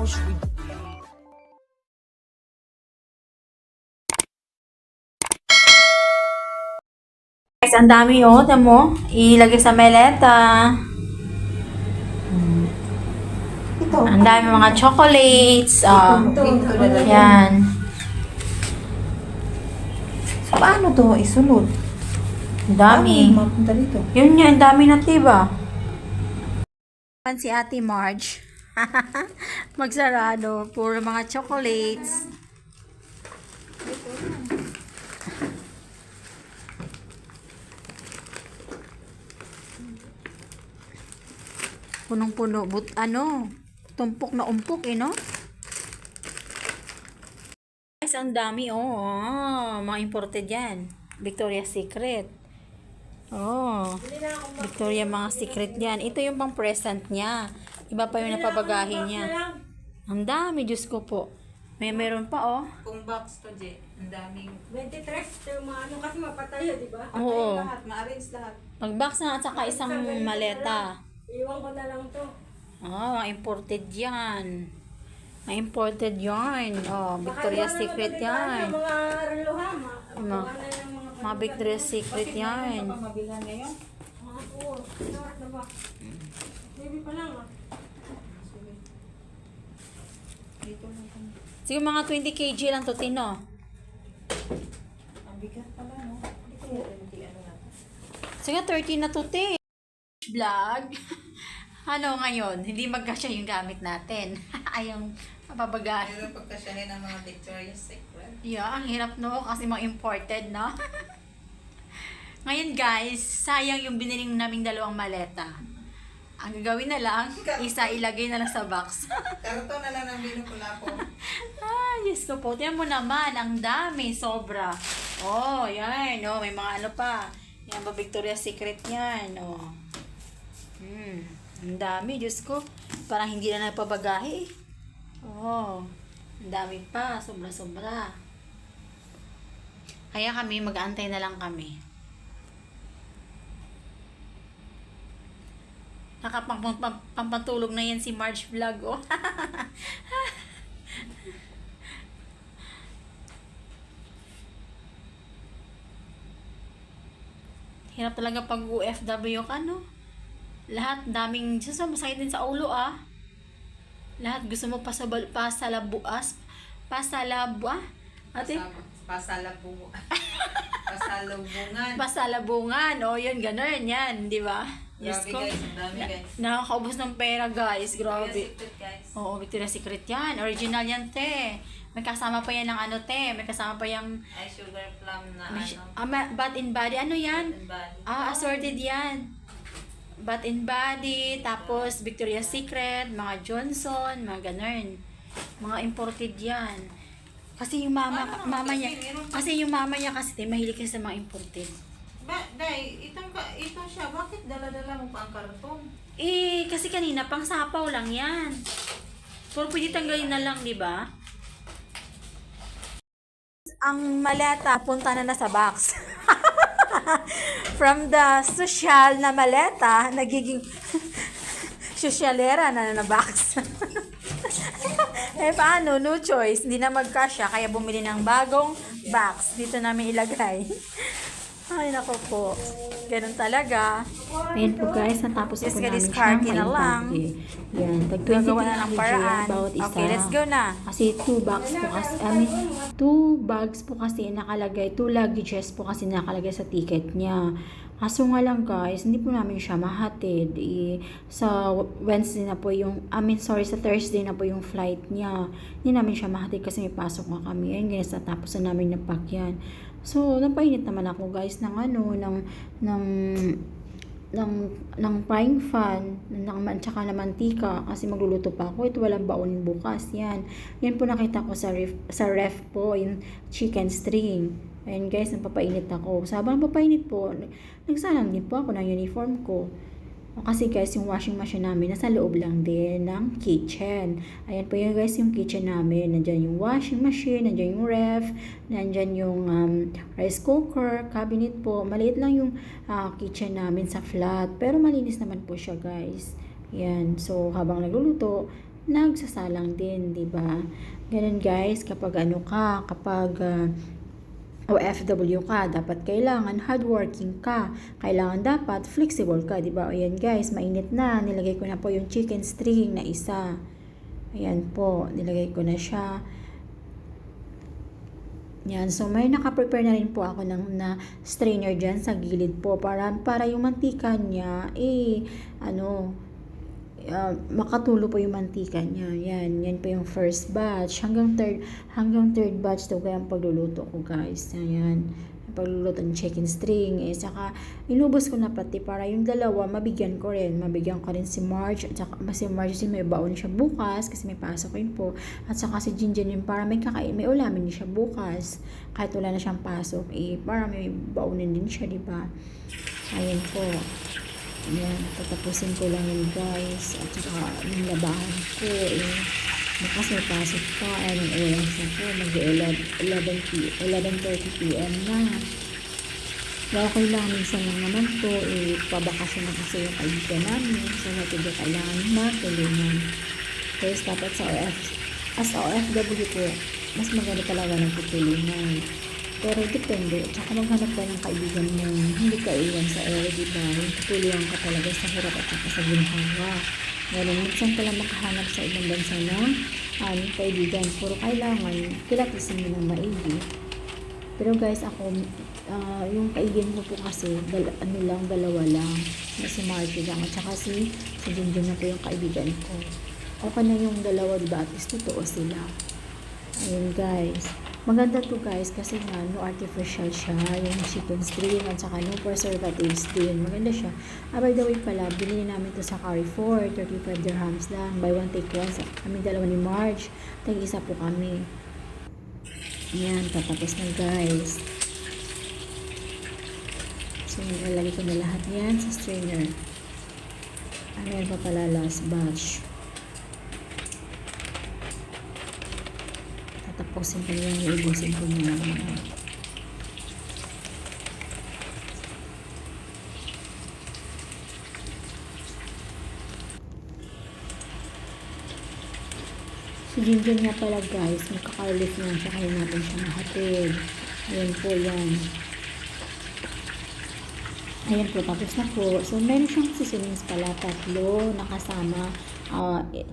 Guys, ang dami oh, tamo. Ilagay sa meleta. Ang dami mga chocolates. Yan. So, paano to isunod? Ang dami. Paano mapunta dito? Yun nga, ang dami na tiba. Si Ate Marge. Magsarado. Puro mga chocolates. Punong-puno. Tumpok na umpok eh, no? Guys, ang dami, oh. Mga imported yan. Victoria's Secret. Oh. Victoria mga secret yan. Ito yung pang present niya. Iba pa yung napabagahin niya. Ang dami, Diyos ko po. Meron pa, oh. Kung box to, Je, ang daming 23, yung mga ano kasi mapatayo, di ba? Oo. lahat, ma-arrange lahat. Mag-box na at saka isang maleta. Iwan ko na lang to. Ah, imported yan. Mga imported yarn. Oh, Victoria's Secret yan. Mga reloha, Mga Victoria's Secret yan. Mabilan ngayon? mga puo. Sarap na ba? Baby pa lang ah. Dito lang kami. Sige, mga 20 kg lang to, Tino. Ang bigat pala, no? Dito yung ano natin. Sige, 30 na to, te. Vlog. Ano ngayon? Hindi magkasya yung gamit natin. Ay, yung mapabagahin. Meron pagkasyahin ng mga Victoria's Secret. Yeah, ang hirap no kasi mga imported, no? Ngayon guys, sayang yung biniling naming dalawang maleta. Ang gagawin na lang, isa ilagay na lang sa box. Karton na lang ang binukula po. Ah, yes ko po. Tingnan mo naman, ang dami, sobra. Oh, yan. Oh, may mga ano pa. Yan ba, Victoria's Secret yan. Oh. Ang dami, Diyos ko. Parang hindi na napabagahe. Oh, ang dami pa. Sobra-sobra. Kaya kami, mag-aantay na lang kami. Nakapampantulog na yan si Marge Vlog, oh. Hirap talaga pag OFW ka, no? Lahat, daming, masakit din sa ulo, ah. Lahat gusto mo Ate? Pasalabungan. Pasalubungan. Pasalabungan, oh, yun, ganun, yan, di ba? Diyos Grabe ko. guys, ang dami guys. Nakakaubos ng pera, guys. Grabe. Victoria's Secret, guys. Oo, Victoria's Secret yan. Original yan, te. May kasama pa yan ng ano, te. May kasama pa yung Ay, sugar plum na ano. Bath and Body. Ano yan? And body. Assorted yan. Bath and Body, tapos Victoria's Secret, mga Johnson, mga ganun. Mga imported yan. Kasi yung mama niya kasi te, mahilig kasi sa mga imported. Day, itong siya, bakit dala-dala mo pa ang karton? Eh, kasi kanina pang sapaw lang yan. Pero pwede tanggalin na lang, di ba? Ang maleta, punta na sa box. From the social na maleta, nagiging sosyalera na box. Eh, paano? No choice. Hindi na magkasya, kaya bumili ng bagong box. Dito namin ilagay. Ay, nako po. Ganun talaga. Ayan po guys, natapos Just po namin discard siyang na lang. maimpake. Yan, tag 20 Gagawa na ng kg paraan. bawat isa. Okay, let's go na. Kasi 2 bags po kasi, 2 bags po kasi nakalagay, 2 luggages po kasi nakalagay sa ticket niya. Kaso nga lang guys, hindi po namin siya mahatid. Sa Wednesday na po yung, sa Thursday na po yung flight niya. Hindi namin siya mahatid kasi may pasok nga kami. Ayun guys, natapos na namin napak yan. So, napainit naman ako guys ng frying pan, tsaka na mantika kasi magluluto pa ako. Ito walang baon bukas. Yan po nakita ko sa ref po, yung chicken string. Ayan guys, napapainit ako. Sabang napapainit po, nagsalang din po ako ng uniform ko. Kasi guys, yung washing machine namin nasa loob lang din ng kitchen. Ayan po yun guys, yung kitchen namin. Nandyan yung washing machine, nandyan yung ref, nandyan yung rice cooker, cabinet po. Maliit lang yung kitchen namin sa flat. Pero malinis naman po siya guys. Yan. So, habang nagluluto, nagsasalang din, di ba? Ganun guys, kapag OFW ka, dapat kailangan hardworking ka. Kailangan dapat flexible ka, di ba? Ayan guys, mainit na. Nilagay ko na po yung chicken string na isa. Ayan po, nilagay ko na siya. Yan, so may naka-prepare na rin po ako ng na strainer dyan sa gilid po para yung mantika niya makatulo po yung mantika niya. Yan po yung first batch. Hanggang third batch to kaya ang pagluluto ko guys. Ayan. Pagluluto ng chicken string. Saka inubos ko na pati para yung dalawa mabigyan ko rin. Mabigyan ko rin si Marge. At saka si Marge may baon siya bukas kasi may pasok rin po. At saka si Jinjin yun para may ulamin siya bukas. Kahit wala na siyang pasok. Para may baonin din siya, diba? Ayan po. Ayan, tatapusin ko lang yun guys. At saka yung labahan ko bukas may pasok pa. Anong oras na po? Mag-11:30 p.m. na. Okay lang, minsan lang naman po. Pabakasyon na kasi yung kaibigan namin. So, natin kailangan matulungan. Guys, dapat as OFW po, mas maganda talaga ng tutulungan. Pero depende. Tsaka maghanap ka ng kaibigan mo. Hindi ka iwan sa ere, diba? Tutulungan ka talaga sa hirap at saka sa ginhawa. Ganun, minsan ka lang makahanap sa ibang bansa ng kaibigan. Puro kailangan, kilatisin mo ng maigi. Pero guys, ako, yung kaibigan ko po kasi, dalawa lang. Na si Marky lang. At saka si Junjun na po yung kaibigan ko. Okay na yung dalawa, diba? At least totoo sila. Ayun guys. Maganda to guys kasi nga no artificial siya, yung chicken string at saka no preservatives din. Maganda siya. By the way pala, binili namin to sa Carrefour, 35 dirhams lang. Buy one take one. Kami dalawa ni Marge. Tag-isa po kami. Ayan, tatapos na guys. So, ilalagay ko na lahat yan sa strainer. Ayan pa pala last batch. Tapusin ko lang yung ibusin ko na si Jinjin nga pala guys, magkakarelif na siya, kaya natin siya mahatid. Ayan po yan. Ayan po, tapos na po. So meron siyang seasonings pala, 3 nakasama.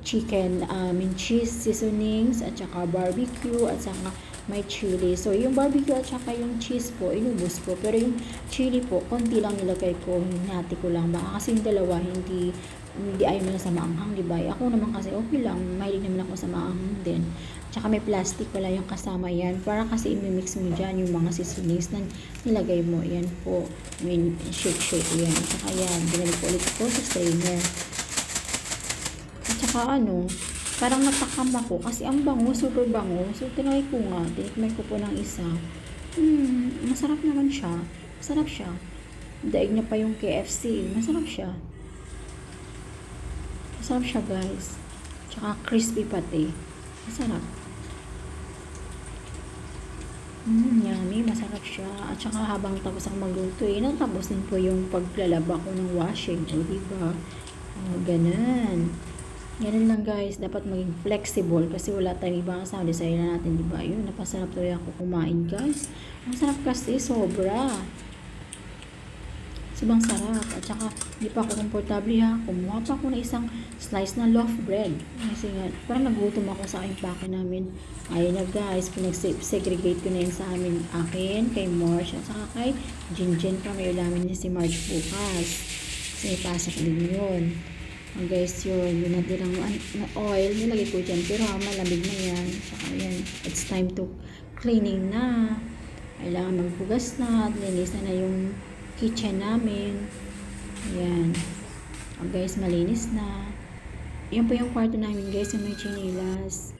Chicken, cheese seasonings, at saka barbecue, at saka may chili. So, yung barbecue at saka yung cheese po, inubos ko. Pero yung chili po, konti lang nilagay ko, hinati ko lang. Baka kasi yung dalawa, hindi ayaw mo na sa maanghang, diba? Ako naman kasi, okay lang. Mahilig naman ako sa maanghang din. Tsaka may plastic pala yung kasama yan. Para kasi imimix mo dyan yung mga seasonings na nilagay mo. Yan po. Shake yan. Tsaka yan. Binalik ko ulit ito sa strainer. Tsaka parang natakam ako kasi ang bango, super bango. So, tinry ko nga. Tinikmay ko po ng isa. Masarap naman siya. Masarap siya. Daig niya pa yung KFC. Masarap siya. Masarap siya, guys. Tsaka crispy pati. Masarap. Yummy. Masarap siya. At saka habang tapos ang magluto, natapos din po yung paglalaba ko ng washing. O, diba? Ganun. Ganun lang guys, dapat maging flexible kasi wala tayong ibang sound design na natin, diba? Yun, napasarap tuloy ako kumain guys. Ang sarap kasi, sobra. Sobrang sarap. At saka, hindi pa ako komportable ha. Kumuha pa ako ng isang slice na loaf bread. Kasi nga, parang nagutom ako sa aking pake namin. Ayun na guys, pinag-segregate ko na yun sa akin, kay Marge, at saka kay Jinjin pa. May ulamin niya si Marge bukas. Kasi pasok din yun. Guys, yun natirang oil, nilagay ko dyan, pero malamig na yan. Saka yan, it's time to cleaning na. Kailangan maghugas na, at linis na yung kitchen namin. Ayan. Guys, malinis na. Yan po yung kwarto namin guys, yung may chinilas.